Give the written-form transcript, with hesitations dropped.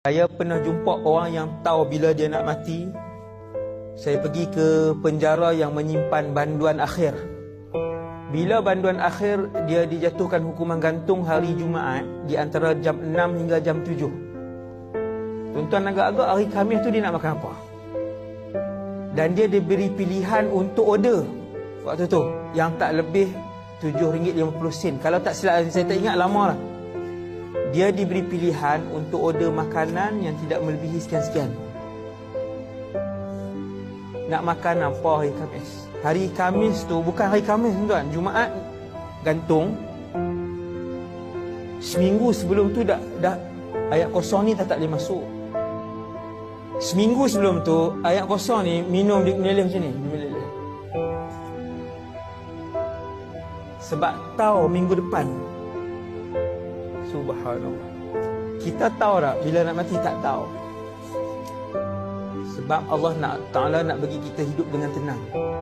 Saya pernah jumpa orang yang tahu bila dia nak mati. Saya pergi ke penjara yang menyimpan banduan akhir. Bila banduan akhir, dia dijatuhkan hukuman gantung hari Jumaat di antara jam 6 hingga jam 7. Tuan-tuan, agak-agak hari Khamis tu dia nak makan apa? Dan dia diberi pilihan untuk order waktu tu yang tak lebih RM7.50. Kalau tak silap, saya tak ingat lama lah. Dia diberi pilihan untuk order makanan yang tidak melebihi sekian-sekian. Nak makan apa hari Khamis? Hari Khamis tu bukan hari Khamis, tuan. Jumaat gantung. Seminggu sebelum tu dah ayat kosong ni tak boleh masuk. Seminggu sebelum tu ayat kosong ni minum dia meleleh macam ni, meleleh. Sebab tahu minggu depan. Subhanallah. Kita tahu tak bila nak mati? Tak tahu. Sebab Allah Ta'ala nak bagi kita hidup dengan tenang.